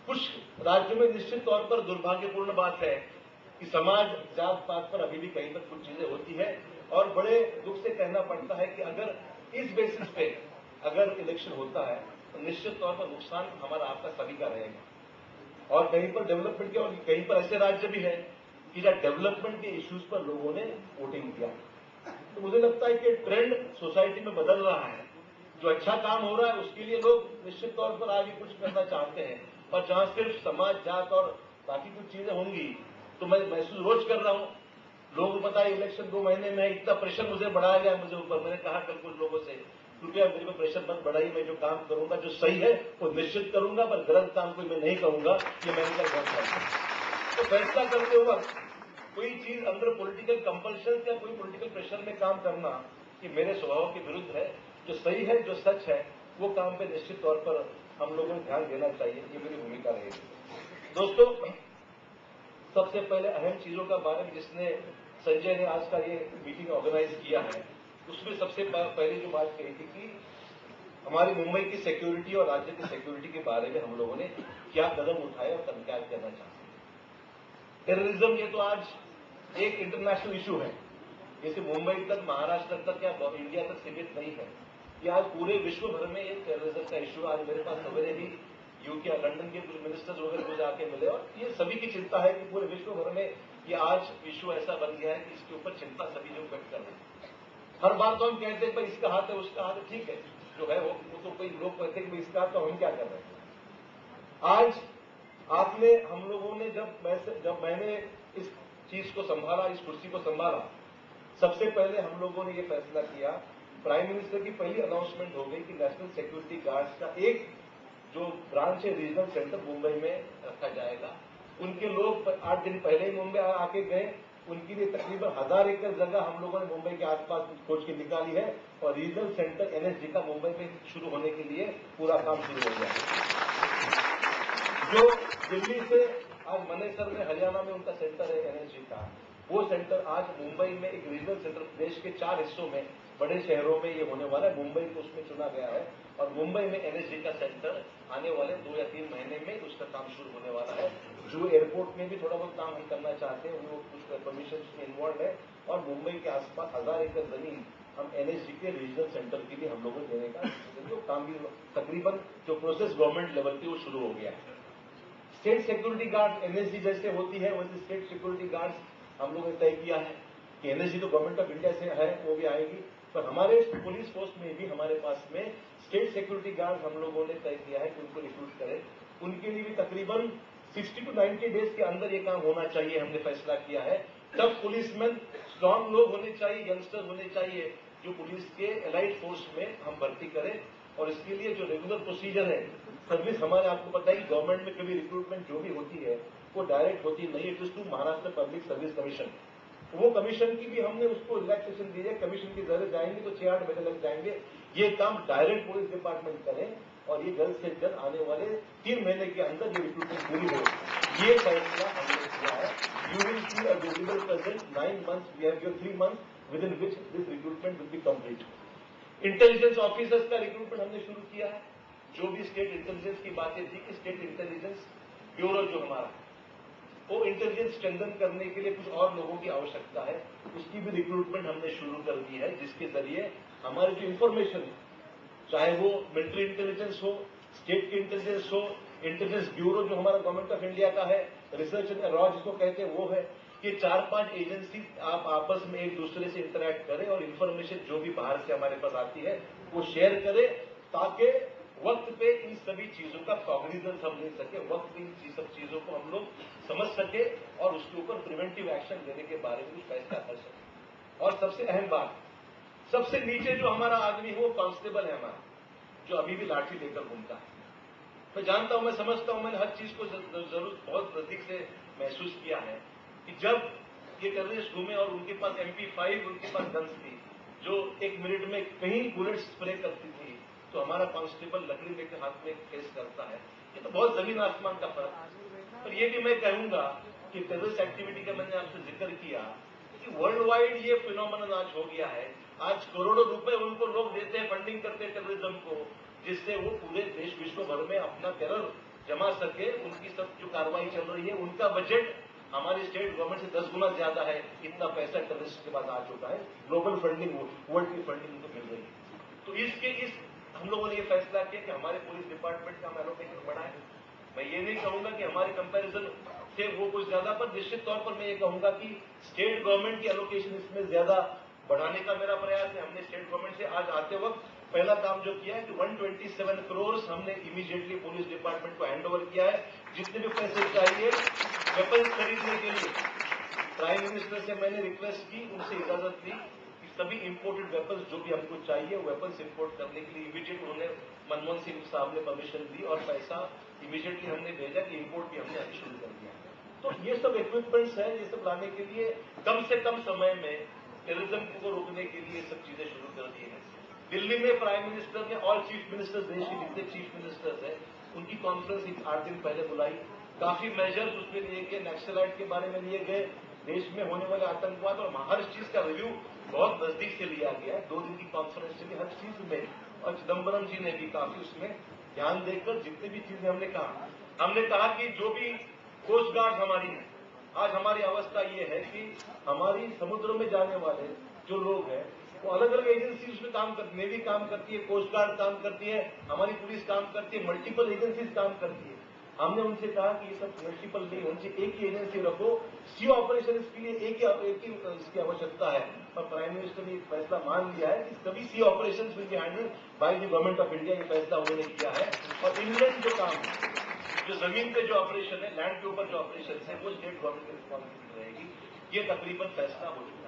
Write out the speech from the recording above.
कुछ राज्यों में निश्चित तौर पर दुर्भाग्यपूर्ण बात है कि समाज जात पात पर अभी भी कहीं पर कुछ चीजें होती है और बड़े दुख से कहना पड़ता है कि अगर इस बेसिस पे अगर इलेक्शन होता है तो निश्चित तौर पर नुकसान हमारा आपका सभी का रहेगा। और कहीं पर डेवलपमेंट के और कहीं पर ऐसे राज्य भी है कि जहाँ डेवलपमेंट के इश्यूज पर लोगों ने वोटिंग किया। तो मुझे लगता है कि ट्रेंड सोसाइटी में बदल रहा है। जो अच्छा काम हो रहा है उसके लिए लोग निश्चित तौर पर आगे कुछ करना चाहते हैं, और जहां सिर्फ समाज जात और बाकी कुछ चीजें होंगी तो मैं महसूस रोज कर रहा हूं। लोगों को पता है इलेक्शन 2 महीने में इतना प्रेशर मुझे बढ़ाया गया मुझे ऊपर। मैंने कहा कल कुछ लोगों से कृपया मेरे को प्रेशर मत बढ़ाइए, मैं जो काम करूंगा जो सही है वो निश्चित करूंगा, पर गलत काम कोई मैं नहीं कहूंगा, ये मैंने कल फैसला। तो फैसला करते वक्त कोई चीज अंदर पॉलिटिकल कंपल्शन या कोई पॉलिटिकल प्रेशर में काम करना ये मेरे स्वभाव के विरुद्ध है। जो सही है जो सच है वो काम पे निश्चित तौर पर हम लोगों को ध्यान देना चाहिए, ये मेरी भूमिका रहेगी। दोस्तों, सबसे पहले अहम चीजों का बारे में जिसने संजय ने आज का ये मीटिंग ऑर्गेनाइज किया है उसमें सबसे पहले जो बात कही थी कि हमारी मुंबई की सिक्योरिटी और राज्य की सिक्योरिटी के बारे में हम लोगों ने क्या कदम उठाए और क्या करना चाहते हैं। टेररिज्म ये तो आज एक इंटरनेशनल इशू है, जैसे मुंबई तक महाराष्ट्र तक या इंडिया तक सीमित नहीं है। ये आज पूरे विश्व भर में एक टेररिज्म का इशू। आज मेरे पास सवेरे ही यूके लंदन के कुछ मिनिस्टर्स वगैरह मुझे आके मिले और ये सभी की चिंता है कि पूरे विश्व भर में ये आज इशू ऐसा बन गया है कि इसके ऊपर चिंता सभी लोग व्यक्त कर रहे हैं। हर बार तो हम कहते हैं भाई इसका हाथ है उसका हाथ है, ठीक है जो है वो तो कोई लोग कहते हैं कि इसका हाथ तो हम क्या कर रहे हैं। आज आपने हम लोगों ने जब मैंने इस चीज को संभाला, इस कुर्सी को संभाला, सबसे पहले हम लोगों ने ये फैसला किया, प्राइम मिनिस्टर की पहली अनाउंसमेंट हो गई कि नेशनल सिक्योरिटी गार्ड्स का एक जो ब्रांच है रीजनल सेंटर मुंबई में रखा जाएगा। उनके लोग 8 दिन पहले ही मुंबई आके गए। उनके लिए तकरीबन 1000 एकड़ जगह हम लोगों ने मुंबई के आसपास खोज के निकाली है और रीजनल सेंटर एनएसजी का मुंबई में शुरू होने के लिए पूरा काम शुरू हो गया है। जो दिल्ली से आज मनेसर में हरियाणा में उनका सेंटर है एनएसजी का, वो सेंटर आज मुंबई में एक रीजनल सेंटर देश के 4 हिस्सों में बड़े शहरों में ये होने वाला है। मुंबई को उसमें चुना गया है और मुंबई में एनएसजी का सेंटर आने वाले 2 या 3 महीने में उसका काम शुरू होने वाला है। जो एयरपोर्ट में भी थोड़ा बहुत काम हम करना चाहते हैं वो कुछ परमिशन में इन्वॉल्व है और मुंबई के आसपास 1000 एकड़ जमीन हम एनएसजी के रीजनल सेंटर के लिए हम लोगों को देने का जो काम भी तकरीबन जो प्रोसेस गवर्नमेंट लेवल की वो शुरू हो गया है। स्टेट सिक्योरिटी गार्ड एनएसजी जैसे होती है वैसे स्टेट सिक्योरिटी गार्ड्स हम लोगों ने तय किया है कि एनएसजी तो गवर्नमेंट ऑफ इंडिया से है वो भी आएगी, पर हमारे पुलिस फोर्स में भी हमारे पास में स्टेट सिक्योरिटी गार्ड हम लोगों ने तय किया है कि उनको रिक्रूट करें। उनके लिए भी तकरीबन 60 to 90 डेज के अंदर ये काम होना चाहिए, हमने फैसला किया है। तब पुलिसमैन स्ट्रांग लोग होने चाहिए, यंगस्टर होने चाहिए जो पुलिस के एलाइड फोर्स में हम भर्ती करें। और इसके लिए जो रेगुलर प्रोसीजर है सर्विस हमारे आपको पता है कि गवर्नमेंट में कभी रिक्रूटमेंट जो भी होती है वो डायरेक्ट होती नहीं, it is to Maharashtra public service commission. वो कमीशन की भी हमने उसको रिलैक्सेशन दी है। कमीशन की जरूरत जाएंगे तो 6-8 महीने लग जाएंगे। ये काम डायरेक्ट पुलिस डिपार्टमेंट करें और ये जल्द से जल्द आने वाले 3 महीने के अंदर ये रिक्रूटमेंट पूरी हो, ये फैसला हमने किया है। You will see a visible present 9 months, we have given 3 months within which this recruitment will be complete. Intelligence officers का रिक्रूटमेंट हमने शुरू किया है। जो भी स्टेट इंटेलिजेंस की बातें थी कि स्टेट इंटेलिजेंस ब्यूरो जो हमारा वो इंटेलिजेंस स्ट्रेंथन करने के लिए कुछ और लोगों की आवश्यकता है, उसकी भी रिक्रूटमेंट हमने शुरू कर दी है, जिसके जरिए हमारी जो इंफॉर्मेशन है चाहे वो मिलिट्री इंटेलिजेंस हो, स्टेट की इंटेलिजेंस हो, इंटेलिजेंस ब्यूरो जो हमारा गवर्नमेंट ऑफ इंडिया का है, रिसर्च एंड रॉ जिसको कहते हैं वो है, ये 4-5 एजेंसी आप आपस में एक दूसरे से इंटरैक्ट करें और इन्फॉर्मेशन जो भी बाहर से हमारे पास आती है वो शेयर करें ताकि वक्त पे इन सभी चीजों का कॉग्निजेंस हम ले सके, वक्त पे इन सब चीजों को हम लोग समझ सके और उसके ऊपर प्रिवेंटिव एक्शन लेने के बारे में कुछ फैसला कर सके। और सबसे अहम बात, सबसे नीचे जो हमारा आदमी है वो कांस्टेबल है हमारा, जो अभी भी लाठी लेकर घूमता है। मैं जानता हूं, मैं समझता हूं, मैंने हर चीज को जरूर बहुत नजदीक से महसूस किया है कि जब ये टेररिस्ट घूमे और उनके पास MP5 उनके पास गन्स थी जो 1 मिनट में कहीं बुलेट स्प्रे करती थी, तो हमारा कांस्टेबल लकड़ी लेकर हाथ में फेस करता है। ये तो बहुत जमीन आसमान का फर्क है। और ये भी मैं कहूंगा कि टेररिस्ट एक्टिविटी का मैंने आपसे जिक्र किया कि वर्ल्ड वाइड ये फिनोमेनन आज हो गया है। आज करोड़ों रुपए उनको लोग देते हैं, फंडिंग करते हैं टेररिज्म को, जिससे वो पूरे देश विश्व भर में अपना टेरर जमा सके, उनकी सब जो कार्रवाई चल रही है उनका बजट हमारे स्टेट गवर्नमेंट से 10 गुना ज्यादा है। इतना पैसा टेररिस्ट के पास आ चुका है, ग्लोबल फंडिंग, वर्ल्ड की फंडिंग उनको मिल रही है। तो इस हम लोगों ने ये फैसला किया कि हमारे पुलिस डिपार्टमेंट का हम एलोकेशन बढ़ाएं। मैं ये नहीं कहूंगा कि हमारे कंपैरिजन से वो कुछ ज्यादा, पर निश्चित तौर पर मैं ये कहूंगा कि स्टेट गवर्नमेंट की एलोकेशन इसमें ज्यादा बढ़ाने का मेरा प्रयास है। हमने स्टेट गवर्नमेंट से आज आते वक्त पहला काम जो किया है कि 127 करोड़ हमने इमीडिएटली पुलिस डिपार्टमेंट को हैंड ओवर किया है। जितने भी पैसे चाहिए वेपन्स खरीदने के लिए प्राइम मिनिस्टर से मैंने रिक्वेस्ट की, उनसे इजाजत ली कि सभी इंपोर्टेड वेपन्स जो भी हमको चाहिए वेपन्स इंपोर्ट करने के लिए इमीडिएट उन्होंने मनमोहन सिंह साहब ने परमिशन दी और पैसा इमीडिएटली हमने भेजा कि इंपोर्ट भी हमने अभी शुरू कर दिया। तो ये सब इक्विपमेंट्स है, ये सब लाने के लिए कम से कम समय में टेररिज्म को रोकने के लिए सब चीजें शुरू कर दी है। दिल्ली में प्राइम मिनिस्टर ने ऑल चीफ मिनिस्टर्स, देश के जितने चीफ मिनिस्टर्स हैं उनकी कॉन्फ्रेंस 8 दिन पहले बुलाई। काफी मेजर्स उसमें लिए गए, नक्सलाइट के बारे में लिए गए, देश में होने वाले आतंकवाद और हर चीज का रिव्यू बहुत नजदीक से लिया गया। 2 दिन की कॉन्फ्रेंस चली हर चीज में, और चिदम्बरम जी ने भी काफी उसमें ध्यान देकर जितनी भी चीजें हमने कहा कि जो भी कोस्ट गार्ड हमारी है, आज हमारी अवस्था ये है कि हमारी समुद्र में जाने वाले जो लोग हैं वो अलग अलग एजेंसीज में काम करती है, नेवी काम करती है, कोस्ट गार्ड काम करती है, हमारी पुलिस काम करती है, मल्टीपल एजेंसीज काम करती है। हमने उनसे कहा कि ये सब मल्टीपल नहीं होनी चाहिए, एक ही एजेंसी रखो, सी ऑपरेशन के लिए एक ही इसकी आवश्यकता है। और प्राइम मिनिस्टर ने एक फैसला मान लिया है कि सभी sea operation will be handled by the government of India. ये फैसला उन्होंने किया है। और इंग्लैंड जो काम है, जो जमीन पे जो ऑपरेशन है, लैंड के ऊपर जो ऑपरेशन है, वो स्टेट गवर्नमेंट की रिस्पॉन्सिबिलिटी रहेगी। ये तकरीबन फैसला हो चुका है।